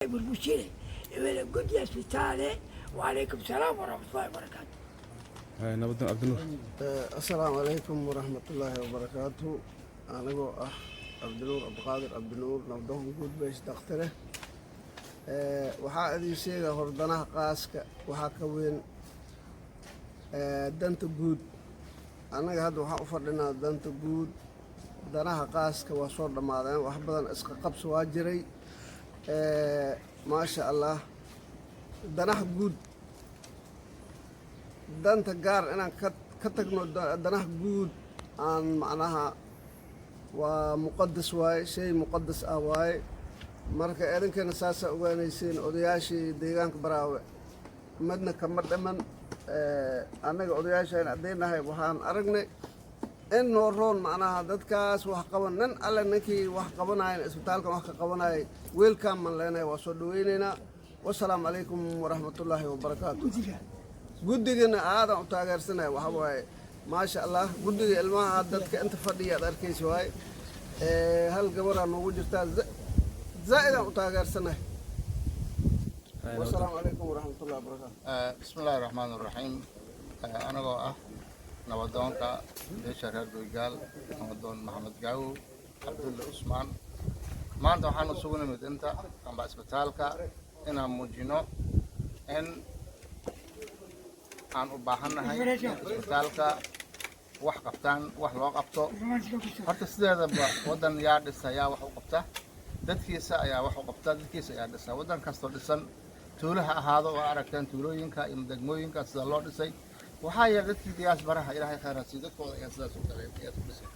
بالمشكلة قد السبيطالي وعليكم السلام ورحمة الله وبركاته. نبض عبد النور. السلام عليكم ورحمة الله وبركاته. أنا جو عبد النور عبد القادر عبد النور نبضهم جود بيش دكتوره. waxaa idin sheega hordanaha qaaska waxaa ka weyn danta guud annaga hadda waxaan u fadhinaa danta guud danaha qaaska waa soo dhammaadeen wax badan iska qabsi waa jiray maasha allah danaha guud danta gaar inaan ka tagno danaha guud aan macnaha waa muqadas waaye shay muqadas ah waaye marka erinkana saasaa ogaanayseen odayaashii deegaanka baraawe madna kama dhaman annaga odayaashaan haddaynahay waxaan aragnay in noo roon macnaha dadkaas wax qaban nin alle ninkii wax qabanayan isbitaalkan wax ka qabanayay weelkaan man leenahay waa soo dhawaynaynaa wasalaamu calaykum waraxmatullaahi wabarakaatu guddigana aadan u taageersanaya waxa waaye maasha allah guddiga ilmaha dadka inta fadhiya ad arkaysa waaye hal gabaraa noogu jirtaa زائدا وتاجرسنا والسلام عليكم ورحمة الله وبركاته. بسم الله الرحمن الرحيم. أنا جوا نودون كا بشهر الرجال نودون محمد جاو عبد الله عثمان ما أنت حنا سوينا مدينتا عم بسبتال كا إن موجينو إن عن أباهنا هاي بسبتال كا وح قبطان وح لواق قبطو حتى سيدا ودن يارد السيا وح قبطه dadkiisa ayaa wax u qabta dadkiisa ayaa dhisay wadan kastoo dhisan tuulaha ahaado oo aragtaan tuulooyinka iyo degmooyinka sida loo dhisay waxaa yar dadkii diyaas baraha ilaahay khayraadsi dadkooda ayaa sidaas u galay ayaa u dhisay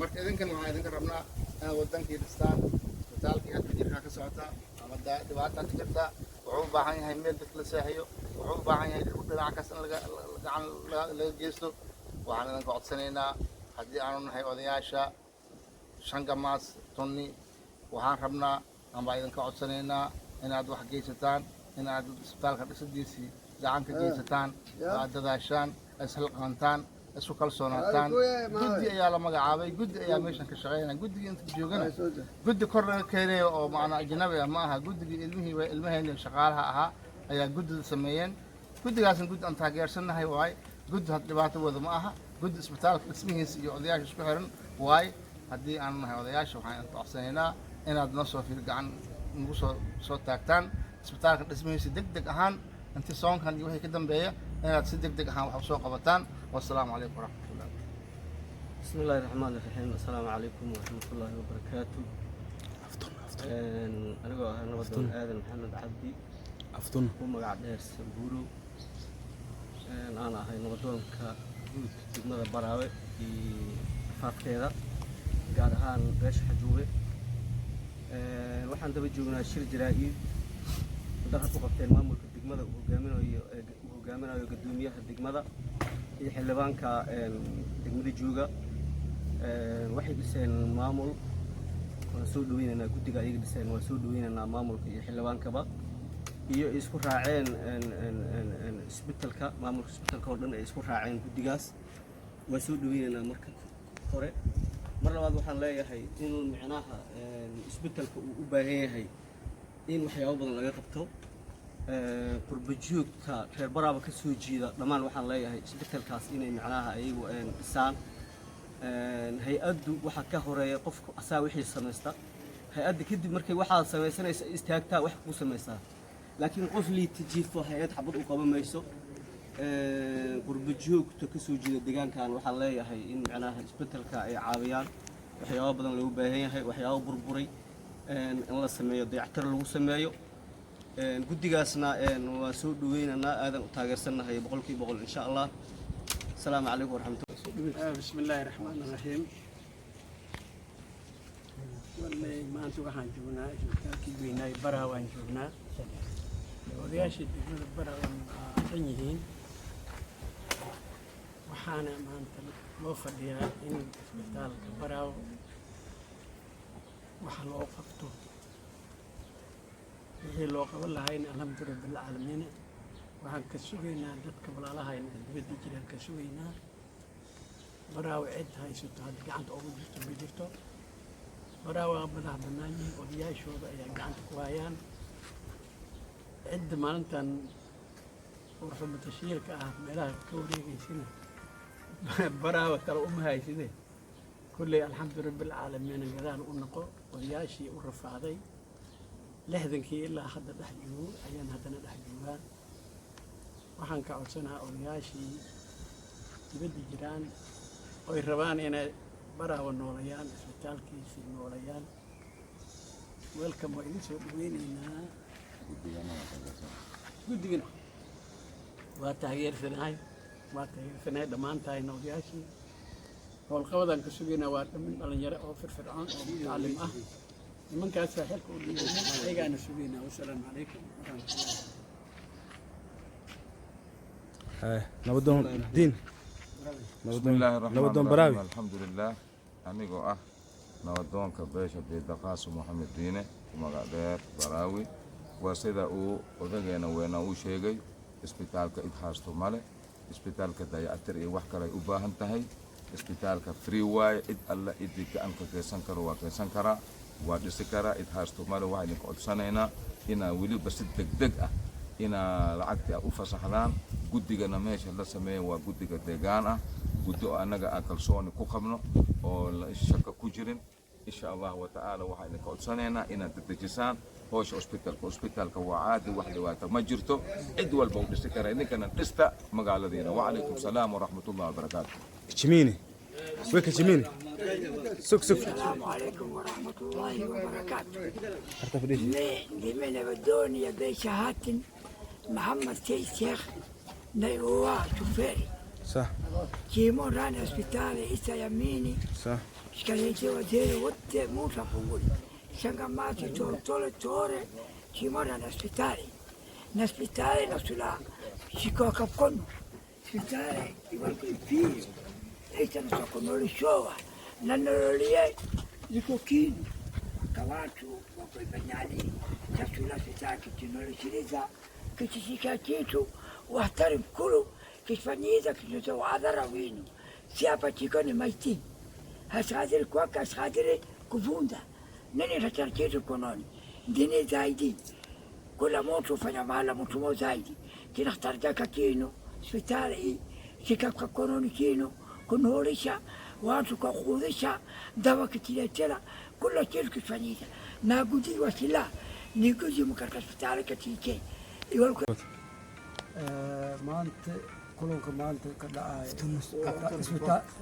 marka idinkan waxaan idinka rabnaa inaad wadankii dhistaan isbitaalkii aad jirka ka socotaa ama dhibaato ka jirta wuxuu u baahan yahay meel dadka la seexiyo wuxuu u baahan yahay dhinac kasta laga geysto waxaan idinka codsanaynaa haddii aanu nahay odayaasha shangamaas tonni waxaan rabnaa aan baa idinka codsanaynaa inaad wax geysataan inaad isbitaalka dhisadiisii gacan ka geysataan aad dadaashaan ishalqaantaan isku kalsoonaataan guddi ayaa la magacaabay guddi ayaa meeshan ka shaqeynaya guddigii inta joogana guddi kor laga keenayo oo macnaa ajnabi ah ma aha guddigii ilmaheenii shaqaalaha ahaa ayaa guddida sameeyeen guddigaasna guddi aan taageersannahay waaye guddi had dhibaato wada ma aha guddi isbitaalka dhismihiisa iyo odayaasha isku xiran waaye haddii aanu nahay odayaasha waxaan idinka codsanaynaa inaad noo soo fiir gacan nagu soo taagtaan isbitaalka dhismihiisa degdeg ahaan intii soonkan iyo wixii ka dambeeya inaad si degdeg ahaan wax usoo qabataan wassalaamu calaykum waraxmatullah. بسم الله الرحمن الرحيم. السلام عليكم ورحمة الله وبركاته. أنا نبضون آدم محمد عبدي أفضل ومقعد ديرس بورو أنا هاي نبضون كجود دمنا براوي في فاكتيرا قاعد هان رش حجوبة waxaan daba joognaa shir jaraa'id waddanka ku qabteen maamulka degmada uu hogaaminayo guddoomiyaha degmada iyo xildhibaanka degmada jooga waxay dhiseen maamul waan soo dhaweynaynaa guddiga ayaga dhiseen waan soo dhaweynaynaa maamulka iyo xildhibaankaba iyo isku raaceen isbitaalka maamulka isbitaalka oo dhan ay isku raaceen guddigaas waan soo dhaweynaynaa marka hore mar labaad waxaan leeyahay in micnaha isbitaalka uu u baahan yahay in waxyaabo badan laga qabto qurba joogta reer baraaba ka soo jeeda dhammaan waxaan leeyahay isbitaalkaas inay micnaha ayagu dhisaan hay-addu waxaa ka horeeya qofku asaa wixii samaysta hay-adda kadib markay waxaad samaysanaysa istaagtaa wax kuu samaystaa laakiin qof liitijiifo hay-ad xabad u qaban mayso qurba joogta ka soo jeeda deegaankan waxaan leeyahay in micnaha isbitaalka ay caawiyaan waxyaabo badan loogu baahan yahay waxyaabo burburay in la sameeyo dayactir lagu sameeyo guddigaasna waa soo dhaweynaynaa aadan u taageersannahay boqolkiiba boqol insha allah asalaamu calaykum waraxmatullahi. بسم الله الرحمن الرحيم. والله ما أنتوا waxaan joognaa isbitaalkii weynaa baraha waan joognaa odayaashii degmada baraha waa dhan yihiin waxaana maanta loo fadhiyaa in isbitaalka baraha waxa loo qabto wixii loo qaban lahayna alxamdulillahi rabbil caalamiin waxaan ka sugaynaa dadka walaalahayna dibadda jiraan ka sugaynaa baraawe cid haysato hadda gacanta ugu jirto ma jirto baraawe waa madax bannaan yihiin odayaashooda ayaa gacanta ku hayaan عد ما أنت ورفض تشيير كملاها كوري سنة براوة ترى هاي سنة كل الحمد لله رب العالمين قدان ونقو وياشي ورفع ذي لهذن كي إلا حد دحجو أيان هدنا دحجوان waxaan ka codsanahaa odayaashii dibadda jiraan oy rabaan inay baraha noolayaan isbitaalkiisii noolayaan welcome waa idin soo dhaweynaynaa guddigana waa taageersanahay dhammaantahayna odayaashii howlqabadan ka sugaynaa waa dhamin dhalinyaro oo firfircoon oo mutacallim ah nimankaasaa xilka u dhiibanaa ayagaana sugaynaa wasalaamu calaykum waraxmatullahi نبضون الدين بسم الله الرحمن الرحيم الحمد لله أنيقو نبضون كبيش بدقاس محمد دينه ومقادير براوي وسيدا او ودغينا وينا او شيغي اسبيتالك إدحاستو مالي اسبيتالك داياتر اي وحكري وباهن تهي اسبيتالك فري واي إد الله إدي كأنك كيسان كرو وكيسان كرا ودسي كرا إدحاستو مالي واحد قد سنينا إنا ولي بس دق ina lacagta u fasaxdaan guddigana meesha la sameeyo waa guddiga deegaan ah guddo anaga aan kalsooni ku qabno oo la shaka ku jirin insha Allah wa ta'ala waxa idin codsanaynaa inaad dedejisaan howsha hospitalka waa caadi wax dhibaato ma jirto cid walba u dhisi kara idinkana dhista magaaladeena wa alaykum salaam wa rahmatullahi wa barakatuh جميني ويك جميني سك السلام عليكم ورحمة الله وبركاته. من بدوني يا بيشهات محمد شيخ نيوا شوفيري صح كيمون راني اسبيتالي إسا يميني صح شكاليتي وزيري وات موسى فنقولي شنغماتي توري كيمون راني اسبيتالي نسولا شكو كبكونو اسبيتالي يبالكو يبيرو إيتا نسوكو نولي شووا نانولي يكو كينو كواتو وكو يبنيالي نسولا اسبيتالي كتنولي شريزا كتشيكا كيتو واحترم كله كتفنيزا كتنسو عذرا وينو سيابا تيكوني مايتين هاسخادر كواكا هاسخادر كفوندا نني رتركيتو كونوني ديني زايدي كل موتو فنيا مالا موتو مو زايدي تنختار داكا كينو سبيتالي شيكاكا كونوني كينو كنوريشا وانتو كخوذيشا دوا كتيرتلا كل شيء كتفنيزا ناقودي وسلا نيقودي مكاركا سبيتالي كتيكي maanta kulanka maanta ka dhacay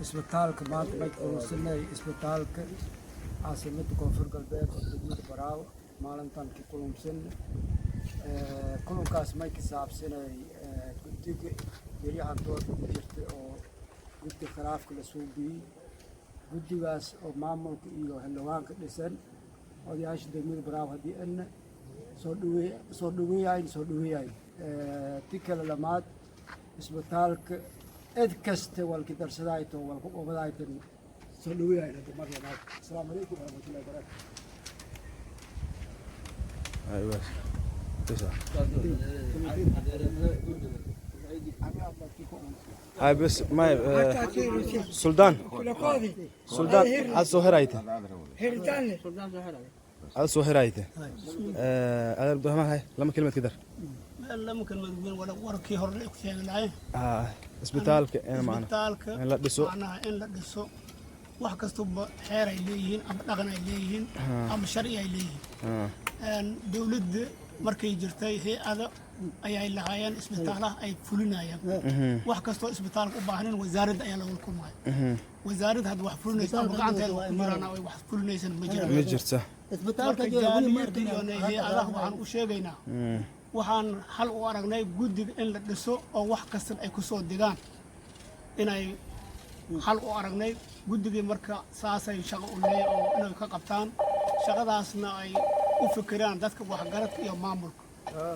isbitaalka maanta may kulansanay isbitaalka caasimada koonfur galbeed oo degmada baraawo maalintan ka kulansanay kulankaas may ka saabsanay guddiga beryahan doorka ku jirtay oo guddi khilaafka la suubiyey guddigaas oo maamulka iyo xildhibaanka dhisan odayaasha degmada baraawo haddii ana soo dhaweeyayn ti kale lamaad isbitaalka cid kasta walki darsadayto walku qobadaytan soo dhaweeyayn hadda mar labaad asalaamu calaykum waraxmatullahi wabarakaatu ايوه تسعة هاي بس ما سلطان على سهرايته هيرتاني على سهرايته هذا البهمة هاي لما كلمة كدر لما كلمة بين ولا وركي هرلي كثير العين اسبitaalka أنا معنا إن لا دسو معناها إن لا دسو wax kasta xeer ay leeyihiin ama dhaqan ay leeyihiin ama sharci ay leeyihiin dawladda markay jirtay hay'ado ayay lahaayeen isbitaalaha ay fulinayaan wax kasta oo isbitaalka u baahan wasaaradda ayaa lagu kulmay wasaaradda had wax fulinaysa ama gacanteeda wax marana ay wax fulinaysan ma jirto isbitaalka jaaliyadda iyo hay'adaha waxaan u sheegaynaa waxaan hal u aragnay guddiga in la dhiso oo wax kasta ay ku soo degaan inay hal u aragnay guddigii marka saasay shaqo u leeyahay oo inay ka qabtaan shaqadaasna ay u fikiraan dadka waxgaradka iyo maamulka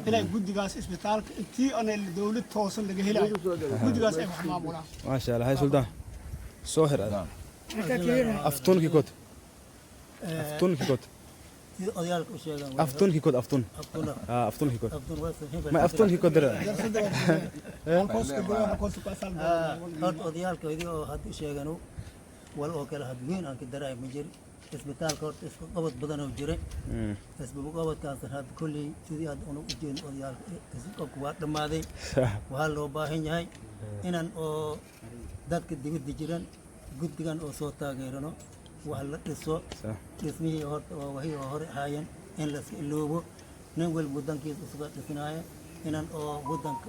inay guddigaas isbitaalka intii aan dawlad toosan laga helayo guddigaas ay wax maamulaan ما شاء الله هاي سلطان سوهر أفتون كي كوت أفتون كي كوت أفتون كي كوت أفتون أفتون كي كوت ما أفتون كي كوت درا odayaalka idii oo had u sheegano wal oo kale had weyn aan ka daray ma jiri isbitaalka horta isku qabad badan oo jiray isku qabadkaas had kulli sidii aad u jeedin odayaal isku qabku waa dhamaaday waxaa loo baahan yahay inaan oo dadka dibadda jiran guddigan oo soo taageerano wax la dhiso dhismihii horta waa wixii hore ahaayeen in la iska iloobo nin walba waddankiisa isuga dhisnaayo inaan oo waddanka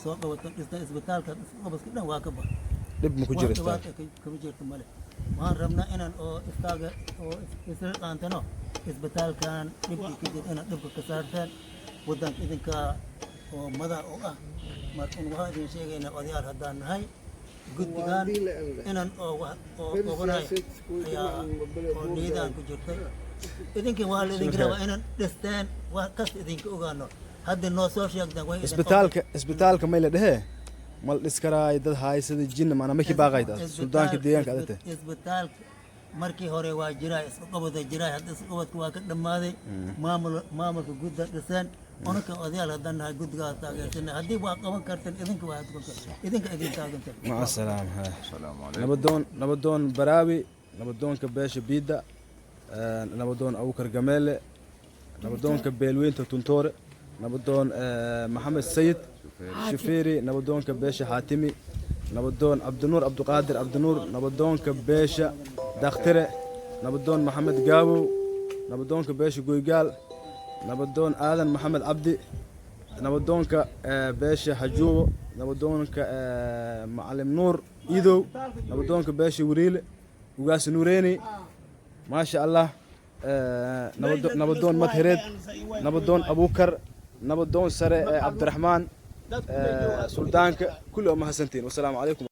soo qabato dhisna isbitaalka qabaska dhan waa ka bax dhib ma ku jiro kama jirto male waxaan rabnaa inaan oo istaaga oo isla qaantano isbitaalkan dhibkii ka jira inaan dhibka ka saartaan waddanka idinka oo madax u ah markan waxaan idin sheegaynaa odayaal haddaan nahay guddigan inaan oo wax oo ogonahay ayaa oo niidaan ku jirtay idinkii waa la idinka rabaa inaan dhisteen wax kasta idinka ogaano hadda noo soo sheegtaan way isbitaalka may la dhehee mal dhis karaay dad haysada jinna maana ma ki baaqayd suldaanka deegaanka adate isbitaalka markii hore waa jiray isku qabada jiray hadda isku qabadku waa ka dhamaaday maamulka gudda dhiseen unaka odayaal haddaan nahay guddigaa taageersana haddii waa qaban kartan idinka waa idinka idin taagantan maca salaam nabadoon baraawi nabadoonka beesha biidda nabadoon abukar gameele nabadoonka beelweynta tuntoore nabadoon maxamed sayid shufeeri nabadoonka beesha xaatimi nabadoon cabdinuur cabdiqaadir cabdinuur nabadoonka beesha dakhtire nabadoon maxamed gaabow nabadoonka beesha goygaal nabadoon aadan maxamed cabdi nabadoonka beesha xajuubo nabadoonka macalim nuur iidow nabadoonka beesha wariile ugaas nuureeni maasha allah nabadoon madhireed nabadoon abukar nabadoon sare cabdiraxmaan suldaanka kulli oo mahadsantiin wasalaamu calaykum